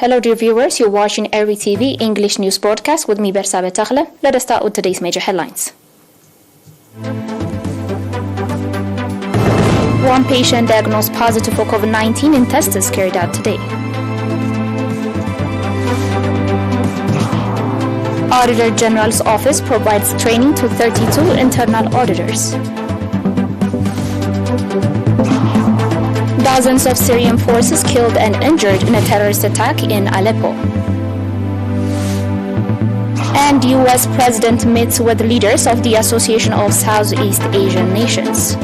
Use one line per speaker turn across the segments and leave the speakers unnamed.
Hello dear viewers, you're watching ERi-TV English news broadcast with me Bersabe Takhla. Let us start with today's major headlines. One patient diagnosed positive for COVID-19 in tests carried out today. Auditor General's Office provides training to 32 internal auditors. Dozens of Syrian forces killed and injured in a terrorist attack in Aleppo. And U.S. President meets with leaders of the Association of Southeast Asian Nations.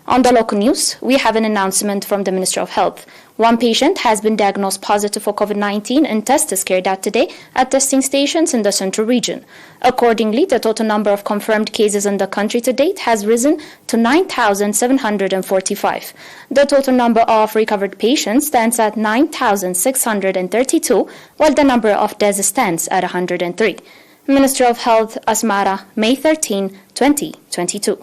On the local news, we have an announcement from the Ministry of Health. One patient has been diagnosed positive for COVID-19 and tests carried out today at testing stations in the central region. Accordingly, the total number of confirmed cases in the country to date has risen to 9,745. The total number of recovered patients stands at 9,632, while the number of deaths stands at 103. Ministry of Health, Asmara, May 13, 2022.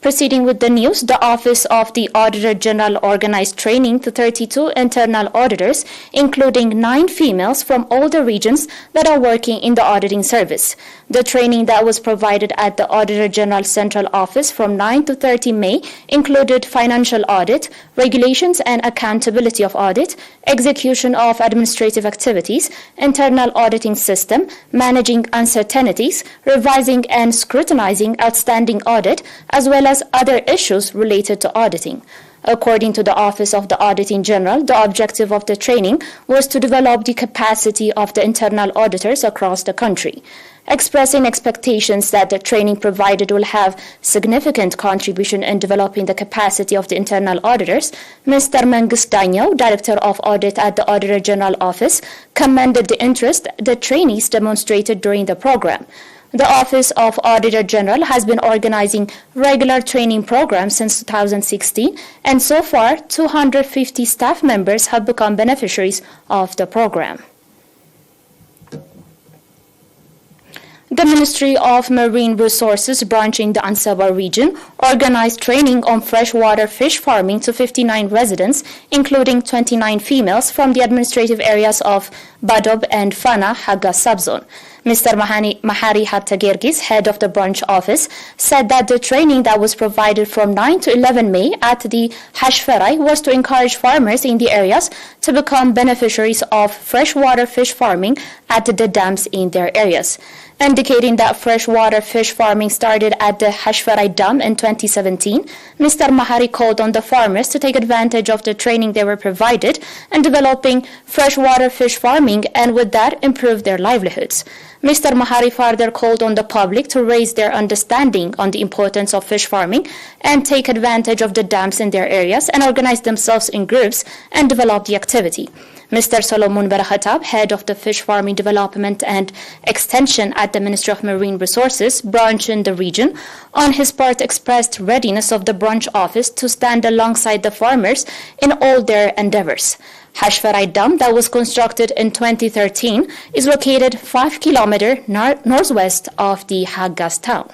Proceeding with the news, the Office of the Auditor General organized training to 32 internal auditors, including 9 females from all the regions that are working in the auditing service. The training that was provided at the Auditor General Central Office from 9 to 30 May included financial audit, regulations and accountability of audit, execution of administrative activities, internal auditing system, managing uncertainties, revising and scrutinizing outstanding audit, as well as other issues related to auditing. According to the Office of the Auditing General, the objective of the training was to develop the capacity of the internal auditors across the country. Expressing expectations that the training provided will have significant contribution in developing the capacity of the internal auditors, Mr. Mengis Danyo, Director of Audit at the Auditor General Office, commended the interest the trainees demonstrated during the program. The Office of Auditor General has been organizing regular training programs since 2016, and so far 250 staff members have become beneficiaries of the program. The Ministry of Marine Resources branch in the Ansaba region organized training on freshwater fish farming to 59 residents, including 29 females from the administrative areas of Badob and Fana Haga subzone. Mr. Mahari Hattagirgis, head of the branch office, said that the training that was provided from 9 to 11 May at the Hashferai was to encourage farmers in the areas to become beneficiaries of freshwater fish farming at the dams in their areas. Indicating that freshwater fish farming started at the Hashferai Dam in 2017, Mr. Mahari called on the farmers to take advantage of the training they were provided in developing freshwater fish farming and with that improve their livelihoods. Mr. Mahari further called on the public to raise their understanding on the importance of fish farming and take advantage of the dams in their areas and organize themselves in groups and develop the activity. Mr. Solomon Barakhatab, head of the Fish Farming Development and Extension at the Ministry of Marine Resources branch in the region, on his part expressed readiness of the branch office to stand alongside the farmers in all their endeavors. Hashferai Dam, that was constructed in 2013, is located 5 kilometers northwest of the Hagas town.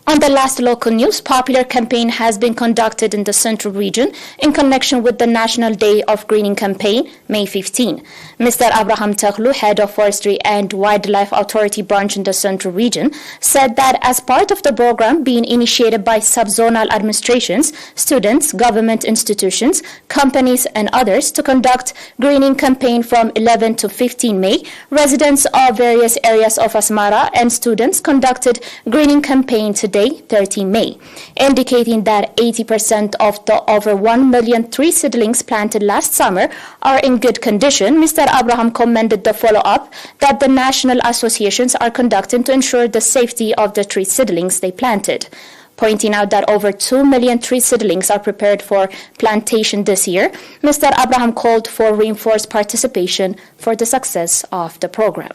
On the last local news, popular campaign has been conducted in the central region in connection with the National Day of Greening campaign, May 15. Mr. Abraham Takhlu, head of Forestry and Wildlife Authority branch in the central region, said that as part of the program being initiated by subzonal administrations, students, government institutions, companies and others to conduct greening campaign from 11 to 15 May, residents of various areas of Asmara and students conducted greening campaign today, 13 May, indicating that 80% of the over 1 million tree seedlings planted last summer are in good condition. Mr. Abraham commended the follow-up that the national associations are conducting to ensure the safety of the tree seedlings they planted. Pointing out that over 2 million tree seedlings are prepared for plantation this year, Mr. Abraham called for reinforced participation for the success of the program.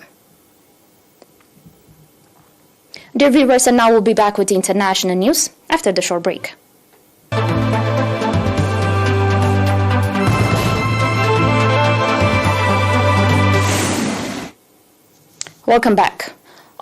Dear viewers, and now we'll be back with the international news after the short break. Welcome back.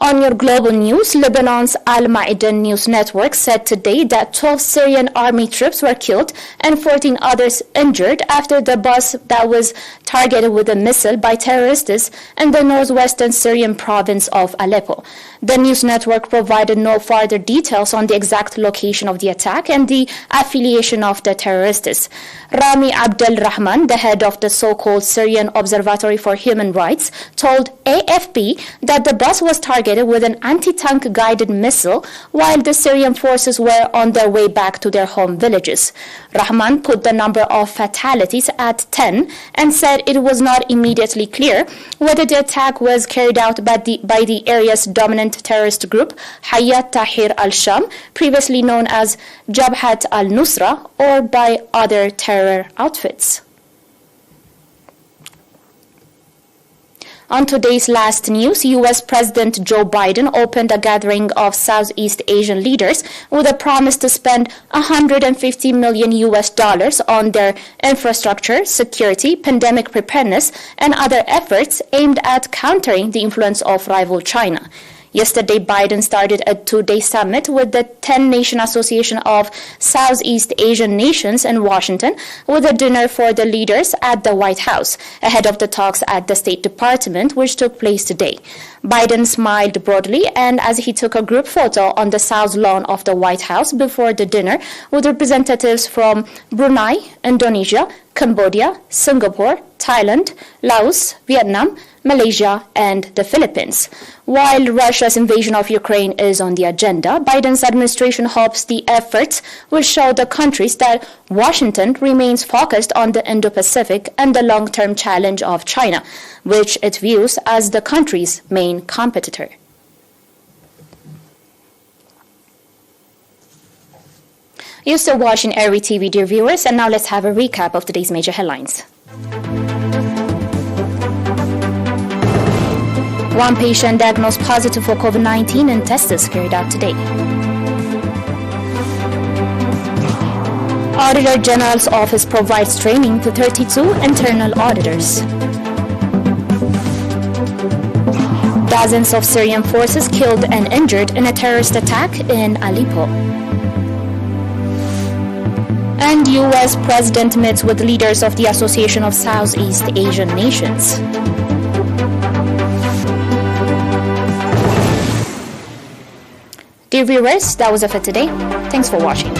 On your global news, Lebanon's Al Ma'aden news network said today that 12 Syrian army troops were killed and 14 others injured after the bus that was targeted with a missile by terrorists in the northwestern Syrian province of Aleppo. The news network provided no further details on the exact location of the attack and the affiliation of the terrorists. Rami Abdel Rahman, the head of the so-called Syrian Observatory for Human Rights, told AFP that the bus was targeted with an anti-tank guided missile while the Syrian forces were on their way back to their home villages. Rahman put the number of fatalities at 10 and said it was not immediately clear whether the attack was carried out by the area's dominant terrorist group, Hayat Tahrir al-Sham, previously known as Jabhat al-Nusra, or by other terror outfits. On today's last news, U.S. President Joe Biden opened a gathering of Southeast Asian leaders with a promise to spend $150 million on their infrastructure, security, pandemic preparedness, and other efforts aimed at countering the influence of rival China. Yesterday, Biden started a two-day summit with the 10-Nation Association of Southeast Asian Nations in Washington with a dinner for the leaders at the White House, ahead of the talks at the State Department, which took place today. Biden smiled broadly and as he took a group photo on the south lawn of the White House before the dinner with representatives from Brunei, Indonesia, Cambodia, Singapore, Thailand, Laos, Vietnam, Malaysia, and the Philippines. While Russia's invasion of Ukraine is on the agenda, Biden's administration hopes the efforts will show the countries that Washington remains focused on the Indo-Pacific and the long-term challenge of China, which it views as the country's main competitor. You're still watching ERi-TV, dear viewers, and now let's have a recap of today's major headlines. One patient diagnosed positive for COVID-19 in tests carried out today. Auditor General's office provides training to 32 internal auditors. Dozens of Syrian forces killed and injured in a terrorist attack in Aleppo. And U.S. President meets with leaders of the Association of Southeast Asian Nations. Dear viewers, that was it for today. Thanks for watching.